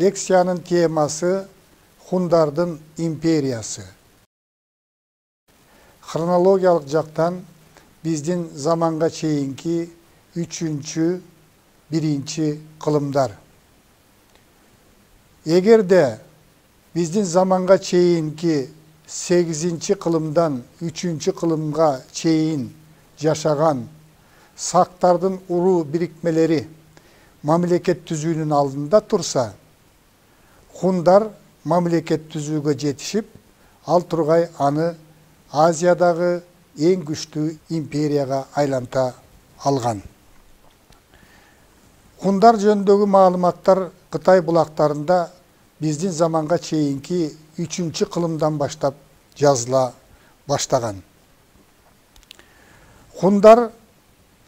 Лекциянın teması Хундардын империясы. Хронологиялык жактан биздин заманга чейинки 3-1 кылымдар. Эгерде биздин заманга чейинки 8 кылымдан 3 кылымга чейин жашаган сактардын уруу бирикмелери мамлекет түзүүнүн алдында турса, хундар мамлекет түзүүгө жетишип, ал тургай аны Азиядагы эң күчтүү империяга айланта алган. Хундар жөнүндөгү маалыматтар Кытай булактарында биздин заманга чейинки 3 кылымдан баштап жазыла баштаган. Хундар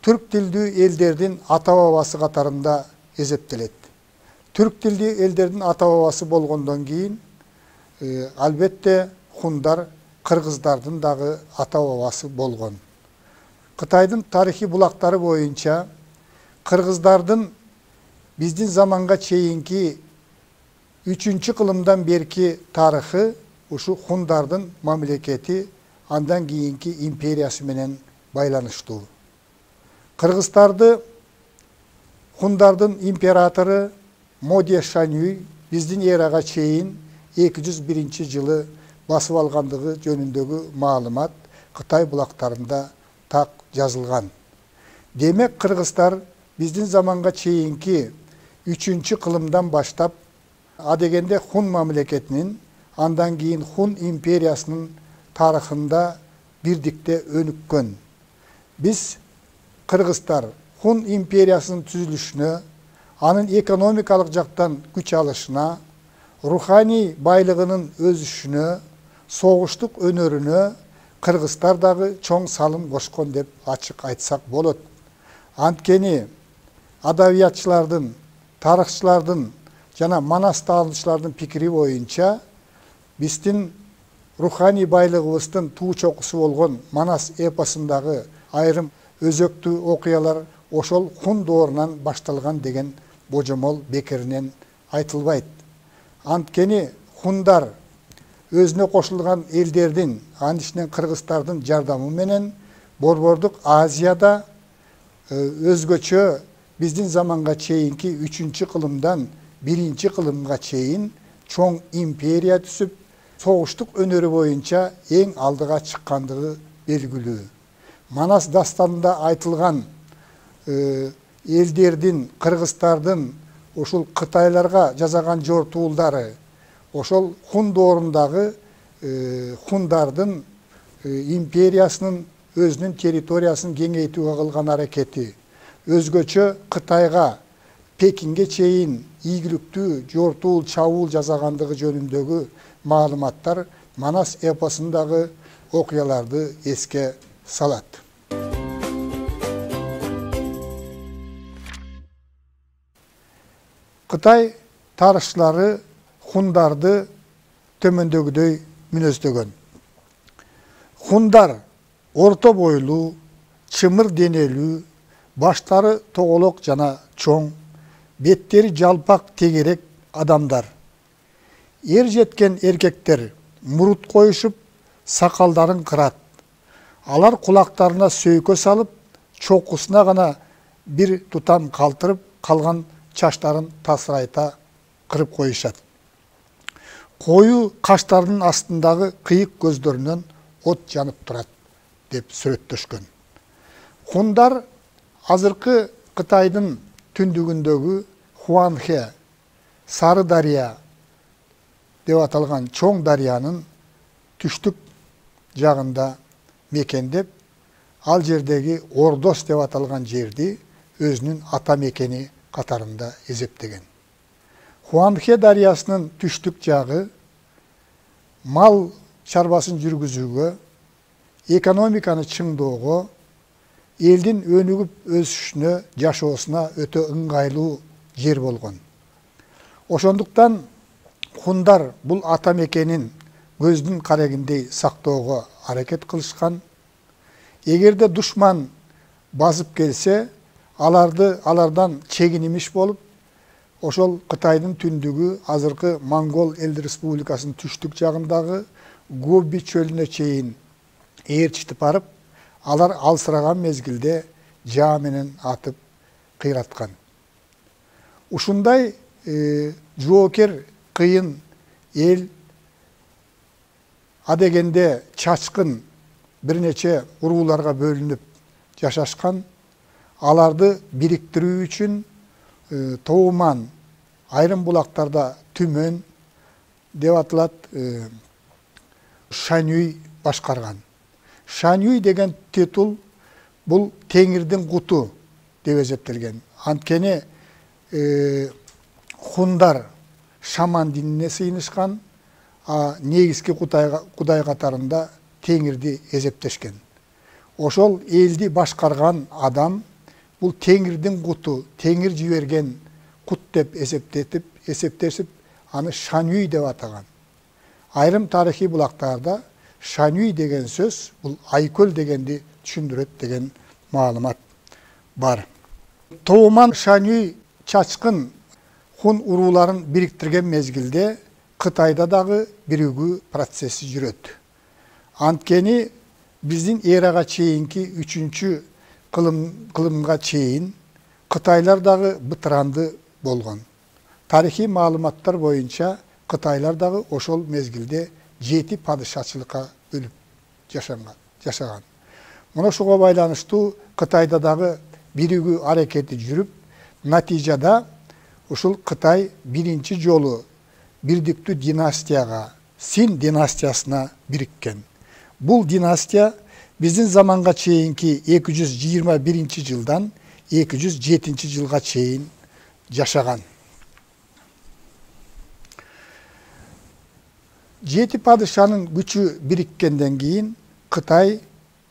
түрк тилдүү элдердин ата-бабасы катарында эсептелет. Түрк тилдүү элдердин ата-бабасы болгондон кийин, албетте хундар кыргыздардын дагы ата-бабасы болгон. Кытайдын тарыхый булактары боюнча кыргыздардын биздин заманга чейинки 3 кылымдан берки тарыхы ушу хундардын мамлекети, андан кийинки империясы менен байланыштуу. Кыргыздарды хундардын императору Моде Шанюй биздин эрага чейин 201 жылы басып алгандыгы жөнүндөгү маалымат Кытай булактарында так жазылган. Демек кыргыздар биздин заманга чейинки 3 кылымдан баштап адегенде хун мамлекетинин, андан кийин хун империясынын тарыхында бирдикте өнүккөн. Биз кыргыздар хун империясынын түзүлүшүнө, анын экономикалык жактан күч алышына, руханий байлыгынын өсүшүнө, согуштук өнөрүнө кыргыздар дагы чоң салым кошкон деп ачык айтсак болот. Анткени адабиятчылардын, тарыхчылардын жана манас таануучулардын пикири боюнча биздин руханий байлыгыбыздын туу чокусу болгон Манас эпосундагы айрым өзөктүү окуялар ошол хун доорунан башталган деген божомол бекеринен айтылбайт. Анткени хундар өзүнө кошулган элдердин, анын ичинен кыргыздардын жардамы менен Борбордук Азияда өзгөчө биздин заманга чейинки 3 кылымдан 1 кылымга чейин чоң империя түзүп, согуштук өнөрү боюнча эң алдыга чыккандыгы белгилүү. Манас дастанында айтылган элдердин, кыргыздардын ушул кытайларга жасаган жортуулдары, ошол хун доорундагы хундардын империясынын өзүнүн территориясын кеңейтүүгө кылган аракети, өзгөчө Кытайга Пекинге чейин ийгиликтүү жортуул чабуул жасагандыгы жөнүндөгү маалыматтар Манас эпосундагы окуяларды эске салат. Кытай тарыхчылары хундарды төмөндөгүдөй мүнөздөгөн. Хундар орто бойлуу, чымыр денелүү, баштары тоголок жана чоң, беттери жалпак тегерек адамдар. Ер жеткен эркектер мурут коюшуп, сакалдарын кырат. Алар кулактарына сөйкө салып, чокусуна гана бир тутам калтырып, калган чачтарын тасырайта кырып коюшат. Коюу каштардын астындагы кыйык көздөрүнөн от жанып турат деп сүрөттөшкөн. Хундар азыркы Кытайдын түндүгүндөгү Хуанхэ, Сары дария деп аталган чоң дарыянын түштүк жагында мекендеп, ал жердеги Ордос деп аталган жерди өзүнүн ата мекени катарында эсептеген. Хуанхэ дарыясынын түштүк жагы мал чарбасын жүргүзүүгө, экономиканы чыңдоого, элдин өнүгүп өсүшүнө, жашоосуна өтө ыңгайлуу жер болгон. Ошондуктан хундар бул ата мекенин көздүн карегиндей сактоого аракет кылышкан. Эгерде душман басып келсе, алардан чегинимиш болуп, ошол Кытайдын түндүгү азыркы Монгол эл республикасынын түштүк жагындагы Гоби чөлүнө чейин ээрчитип барып, алар алсыраган мезгилде жаа менен атып кыйраткан. Ушундай жоокер кыйын эл адегенде чачкын бир нече урууларга бөлүнүп жашашкан. Аларды бириктирүү үчүн Тооман, айрым булактарда Түмөн деп атылат, Шанюй башкарган. Шанюй деген титул бул теңирдин куту деп эсептелген. Анткени хундар шаман динине сыйынышкан, негизги кудай катарында теңирди эсептешкен. Ошол элди башкарган адам бул теңирдин куту, теңир жиберген кут деп эсептешип, аны Шанюй деп атаган. Айрым тарыхый булактарда Шанюй деген сөз бул айкөл дегенди түшүндүрөт деген маалымат бар. Тооман Шанюй чачкын хун урууларын бириктирген мезгилде Кытайда дагы биригүү процесси жүрөт. Анткени биздин эрага чейинки 3-чү кылымга чейин Кытайлар дагы бытыранды болгон. Тарихий маалыматтар боюнча Кытайлар дагы ошол мезгилде 7 падышачылыкка бөлүп жашаган. Мына ошого байланыштуу Кытайда дагы биригүү аракети жүрүп, натыйжада ушул Кытай биринчи жолу бирдиктүү династияга, Син династиясына бириккен. Бул династия биздин заманга чейинки 221-жылдан 207-жылга чейин жашаган. 7 падышанын күчү бириккенден кийин Кытай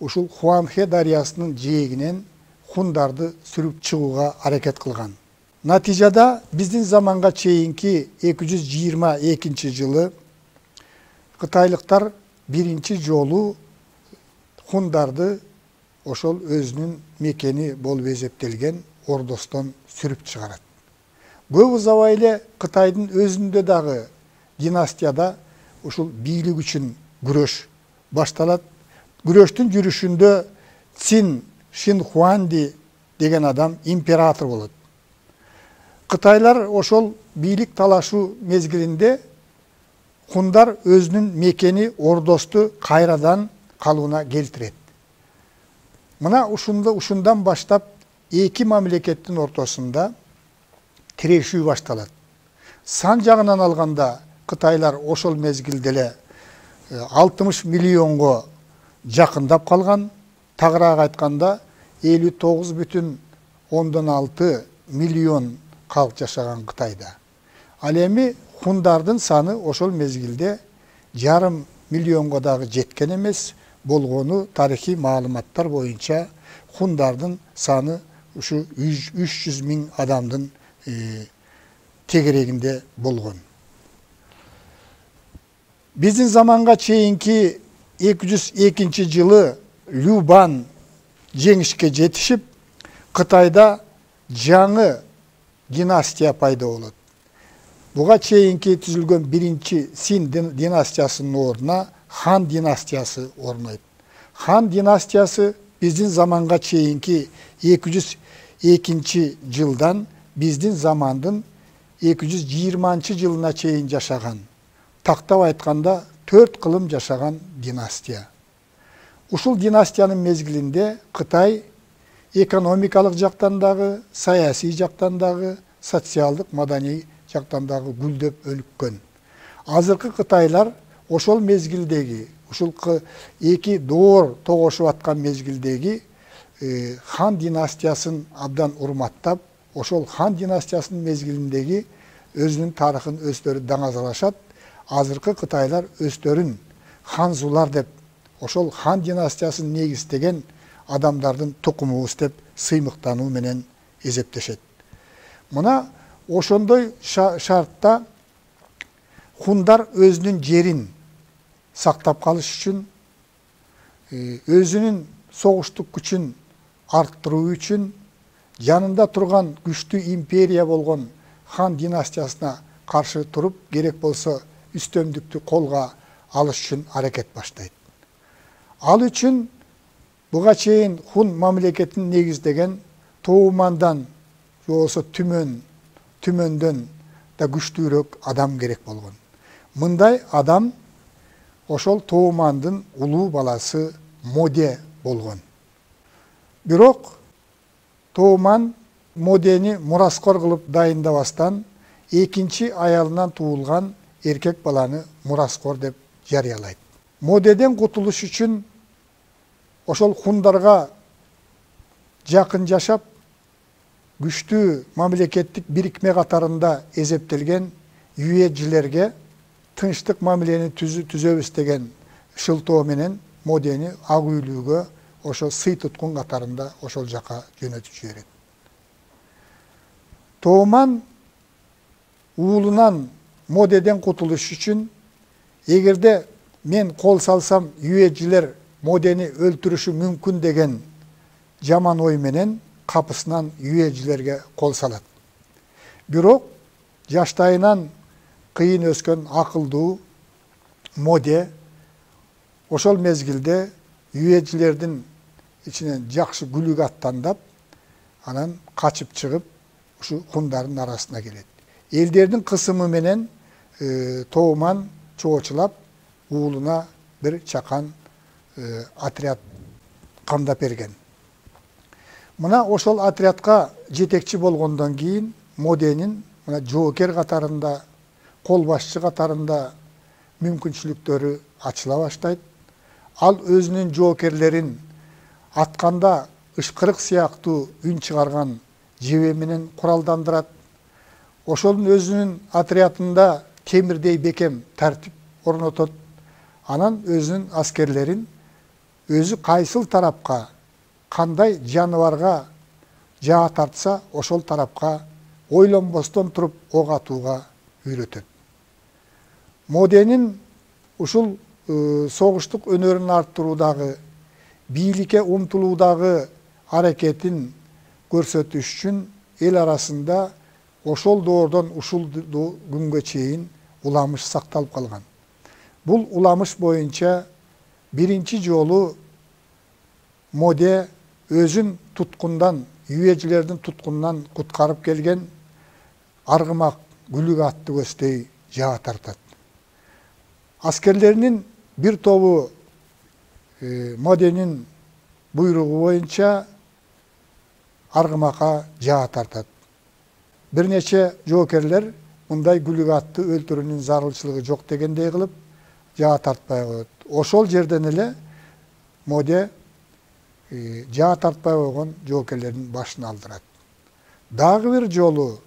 ушул Хуанхэ дарыясынын жээгинен хундарды сүрүп чыгууга аракет кылган. Натыйжада биздин заманга чейинки 222-жылы кытайлыктар биринчи жолу хундарды ошол өзүнүн мекени болуп эсептелген Ордостон сүрүп чыгарат. Көп узабай эле Кытайдын өзүндө дагы династияда ушул бийлик үчүн күрөш башталат. Күрөштүн жүрүшүндө Цин Шинхуанди деген адам император болот. Кытайлар ошол бийлик талашуу мезгилинде хундар өзүнүн мекени Ордосту кайрадан калыбына келтирет. Мына ушундан баштап эки мамлекеттин ортосунда тирешүү башталат. Сан жагынан алганда Кытайлар ошол мезгилде эле 60 миллионго жакындап калган, тагыраак айтканда 59,6 миллион калк жашаган Кытайда. Ал эми хундардын саны ошол мезгилде 1,5 миллионго дагы жеткен эмес болгону тарыхый маалыматтар боюнча хундардын саны ушу 300 миң адамдын тегерегинде болгон. Биздин заманга чейинки 202-жылы Любан жеңишке жетишип, Кытайда жаңы династия пайда болот. Буга чейинки түзүлгөн биринчи Син династиясынын ордуна Хан династиясы орнойт. Хан династиясы биздин заманга чейинки 202-жылдан биздин замандын 220-жылына чейин жашаган. Тактап айтканда 4 кылым жашаган династия. Ушул династиянын мезгилинде Кытай экономикалык жактан дагы, саясий жактан дагы, социалдык, маданий жактан дагы гүлдөп өнүккөн. Азыркы Кытайлар ошол мезгилдеги, ушул эки доор тогошуп аткан мезгилдеги Хан династиясын абдан урматтап, ошол Хан династиясынын мезгилиндеги өзүнүн тарыхын өздөрү даңазалашат. Азыркы Кытайлар өздөрүн ханзулар деп, ошол Хан династиясын негиздеген адамдардын тукумубуз деп сыймыктануу менен эсептешет. Мына ошондой шартта хундар өзүнүн жерин сактап калыш үчүн, өзүнүн согуштук күчүн арттыруу үчүн жанында турган күчтүү империя болгон хан династиясына каршы туруп, керек болсо үстөмдүктү колго алыш үчүн аракет баштайт. Ал үчүн буга чейин хун мамлекетин негиздеген Тоомандан же болбосо түмөндөн да күчтүүрөөк адам керек болгон. Мындай адам ошол Тоомандын улуу баласы Моде болгон. Бирок Тооман Модени мураскор кылып дайындабастан экинчи аялынан туулган эркек баланы мураскор деп жарыялайт. Модеден кутулуш үчүн ошол хундарга жакын жашап, күчтүү мамлекеттик бирикме катарында эсептелген юэжилерге тынчтык мамилени түзөбүз деген шылтоо менен Модени ак үйлүүгө ошо сый туткун катарында ошол жака жөнөтүп жиберет. Тооман уулунан Модеден кутулуш үчүн, эгерде мен кол салсам юэжилер Модени өлтүрүшү мүмкүн деген жаман ой менен капысынан юэжилерге кол салат. Бирок жаштайынан кыйын өскөн акылдуу Моде ошол мезгилде юэжилердин ичинен жакшы күлүк аттандап, анан качып чыгып, ушу хундардын арасына келет. Элдердин кысымы менен Тооман чоочулап, уулуна бир чакан отряд камдап берген. Мына ошол отрядка жетекчи болгондон кийин Моденин мына жоокер катарында, кол башчы катарында мүмкүнчүлүктөрү ачыла баштайт. Ал өзүнүн жоокерлерин атканда ышкырык сыяктуу үн чыгарган жебе менен куралдандырат. Ошолдун өзүнүн отрядында темирдей бекем тартип орнотот. Анан өзүнүн аскерлерин өзү кайсыл тарапка, кандай жаныбарга жаа тартса, ошол тарапка ойлонбостон туруп ок атууга үйрөтөт. Моденин ушул согуштук өнөрүн арттыруудагы, бийликке умтулуудагы аракетин көрсөтүш үчүн эл арасында ошол доордон ушул күнгө чейин уламыш сакталып калган. Бул уламыш боюнча биринчи жолу Моде өзүн туткундан, юэжилердин туткунунан куткарып келген аргымак Күлүк атты көстөй жаа тартат. Аскерлеринин бир тобу Моденин буйругу боюнча аргымакка жаа тартат. Бир нече жоокерлер мындай Күлүк атты өлтүрүүнүн зарылчылыгы жок дегендей кылып жаа тартпай коет. Ошол жерден эле Моде жаа тартпай койгон жоокерлердин башын алдырат. Дагы бир жолу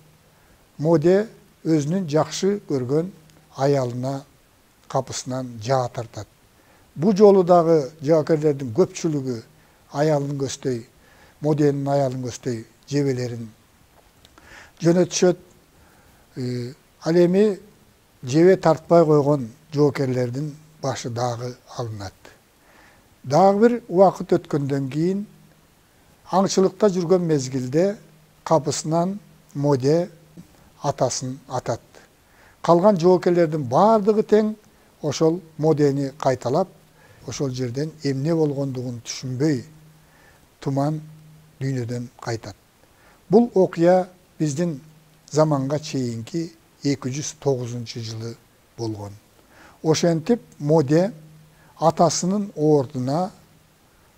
Моде өзүнүн жакшы көргөн аялына капысынан жаа тартат. Бу жолу дагы жоокерлердин көпчүлүгү аялын көздөй, Моденин аялын көздөй жебелерин жөнөтүшөт. Ал эми жебе тартпай койгон жоокерлердин башы дагы алынат. Дагы бир убакыт өткөндөн кийин аңчылыкта жүргөн мезгилде капысынан Моде атасын атат. Калган жоокерлердин бардыгы тең ошол Модени кайталап, ошол жерден эмне болгондугун түшүнбөй, туман дүйнөдөн кайтат. Бул окуя биздин заманга чейинки 209-жылы болгон. Ошентип Моде атасынын ордуна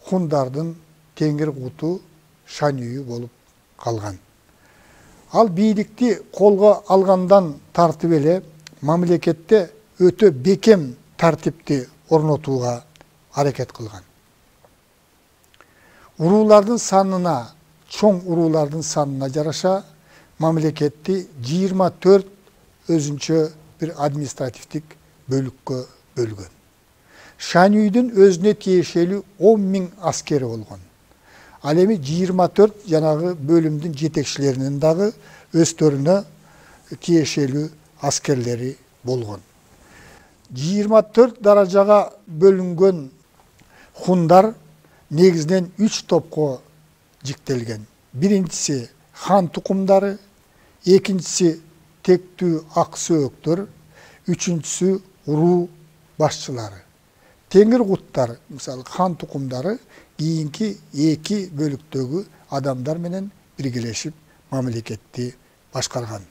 хундардын теңир куту Шанюй болуп калган. Ал бийликти колго алгандан тартып эле мамлекетте өтө бекем тартипти орнотууга аракет кылган. Уруулардын санына, чоң уруулардын санына жараша мамлекетти 24 өзүнчө бир административдик бөлүккө бөлгөн. Шанюйдун өзүнө тиешелүү 10.000 аскери болгон. Ал эми 24 жанагы бөлүмдүн жетекчилеринин дагы өздөрүнө тиешелүү аскерлери болгон. 24 даражага бөлүнгөн хундар негизинен 3 топко жиктелген. Биринчиси хан тукумдары, экинчиси тектүү аксөөктөр, үчүнчүсү уруу башчылары. Теңир куттар, мисалы хан тукумдары кийинки эки бөлүктөгү адамдар менен биргелешип мамлекетти башкарган.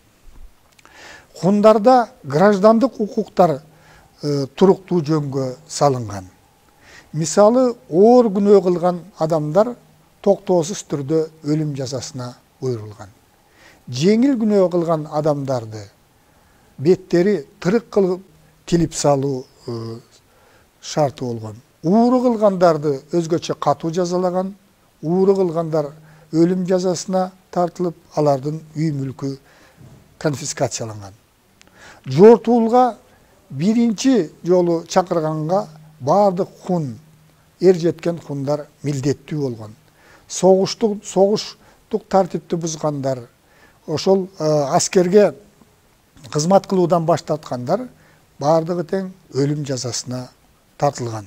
Хундарда граждандык укуктар туруктуу жөнгө салынган. Мисалы, оор күнөө кылган адамдар токтоосуз түрдө өлүм жазасына буйрулган. Жеңил күнөө кылган адамдарды беттери тырык кылып тилип салуу шарты болгон. Ууру кылгандарды өзгөчө катуу жазалаган, ууру кылгандар өлүм жазасына тартылып, алардын үй мүлкү конфискацияланган. Жортуулга биринчи жолу чакырганга бардык хун, эр жеткен хундар милдеттүү болгон. Согуштук тартипти бузгандар, ошол аскерге кызмат кылуудан баш тарткандар бардыгы тең өлүм жазасына тартылган.